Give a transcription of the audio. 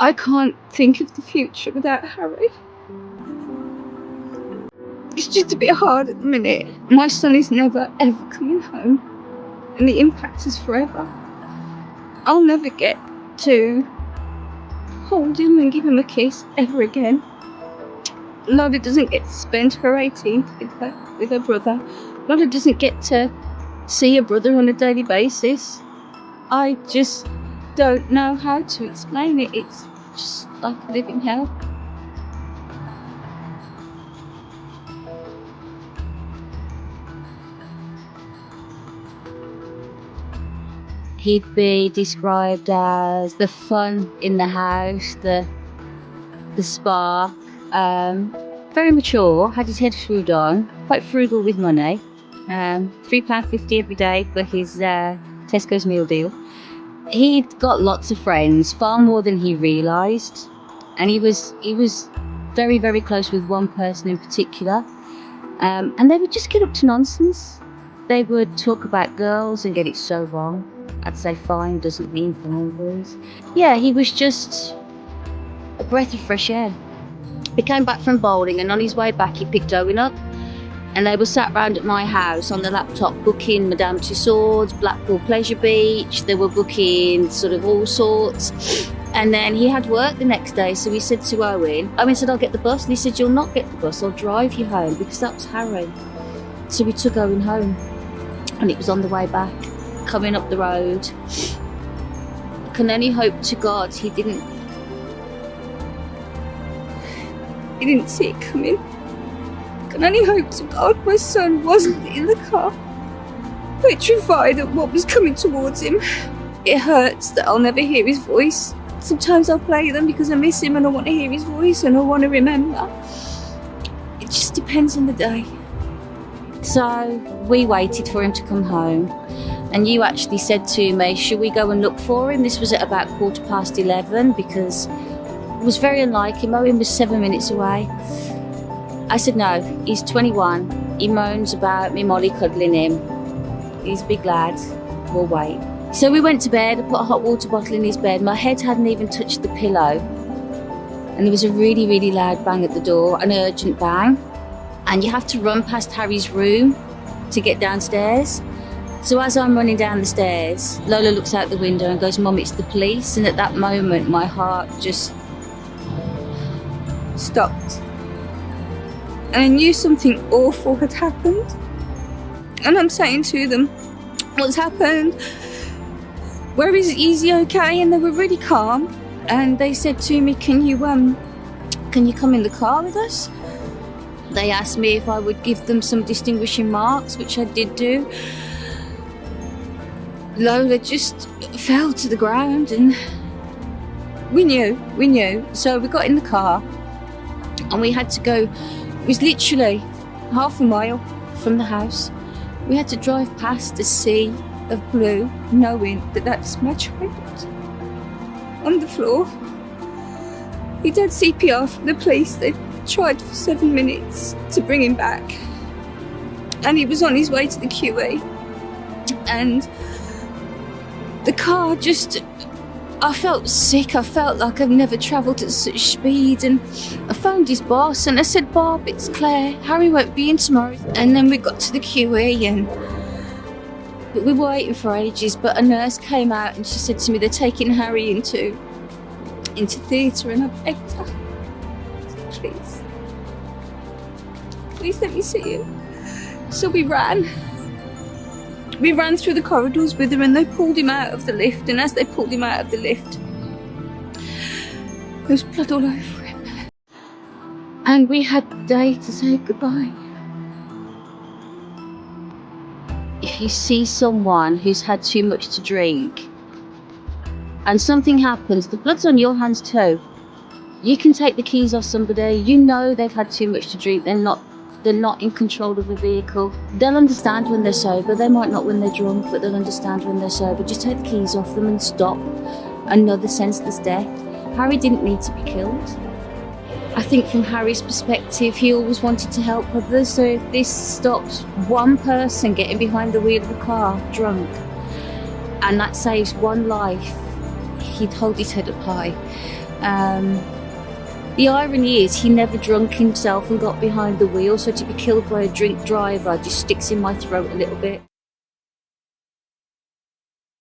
I can't think of the future without Harry. It's just a bit hard at the minute. My son is never ever coming home, and the impact is forever. I'll never get to hold him and give him a kiss ever again. Lola doesn't get to spend her 18th with her brother. Lola doesn't get to see her brother on a daily basis. I just don't know how to explain it. It's just like a living hell. He'd be described as the fun in the house, the spark. Very mature, had his head screwed on, quite frugal with money. £3.50 every day for his Tesco's meal deal. He'd got lots of friends, far more than he realised, and he was very, very close with one person in particular. And they would just get up to nonsense. They would talk about girls and get it so wrong. I'd say fine doesn't mean fine boys. Yeah, he was just a breath of fresh air. He came back from bowling, and on his way back he picked Owen up, and they were sat round at my house on the laptop booking Madame Tussauds, Blackpool Pleasure Beach. They were booking sort of all sorts. And then he had work the next day, so he said to Owen said, I'll get the bus. And he said, you'll not get the bus, I'll drive you home, because that was Harry. So we took Owen home, and it was on the way back, coming up the road. I can only hope to God he didn't see it coming. I can only hope to God my son wasn't in the car, petrified at what was coming towards him. It hurts that I'll never hear his voice. Sometimes I'll play them because I miss him and I want to hear his voice and I want to remember. It just depends on the day. So we waited for him to come home, and you actually said to me, should we go and look for him? This was at about 11:15, because it was very unlike him. Owen was 7 minutes away. I said, no, he's 21. He moans about me Molly cuddling him. He's a big lad. We'll wait. So we went to bed. I put a hot water bottle in his bed. My head hadn't even touched the pillow. And there was a really, really loud bang at the door, an urgent bang. And you have to run past Harry's room to get downstairs. So as I'm running down the stairs, Lola looks out the window and goes, Mum, it's the police. And at that moment, my heart just stopped. And I knew something awful had happened. And I'm saying to them, what's happened? Where is he? Is he okay? And they were really calm. And they said to me, can you come in the car with us? They asked me if I would give them some distinguishing marks, which I did do. Lola just fell to the ground, and we knew. So we got in the car, and we had to go. It was literally half a mile from the house. We had to drive past a sea of blue, knowing that that's my child on the floor. He'd had CPR from the police. They tried for 7 minutes to bring him back, and he was on his way to the QE. And the car just, I felt sick. I felt like I've never travelled at such speed. And I phoned his boss and I said, Bob, it's Claire. Harry won't be in tomorrow. And then we got to the QE, and we were waiting for ages. But a nurse came out and she said to me, they're taking Harry into theatre. And I begged her, please let me see him. So we ran through the corridors with her, and they pulled him out of the lift. And as they pulled him out of the lift, there was blood all over him. And we had the day to say goodbye. if you see someone who's had too much to drink and something happens, the blood's on your hands too. You can take the keys off somebody, you know they've had too much to drink, they're not in control of the vehicle. They'll understand when they're sober, they might not when they're drunk, but they'll understand when they're sober. Just take the keys off them and stop another senseless death. Harry didn't need to be killed. I think from Harry's perspective, he always wanted to help others, so if this stops one person getting behind the wheel of a car drunk, and that saves one life, he'd hold his head up high. The irony is he never drunk himself and got behind the wheel, so to be killed by a drink driver just sticks in my throat a little bit.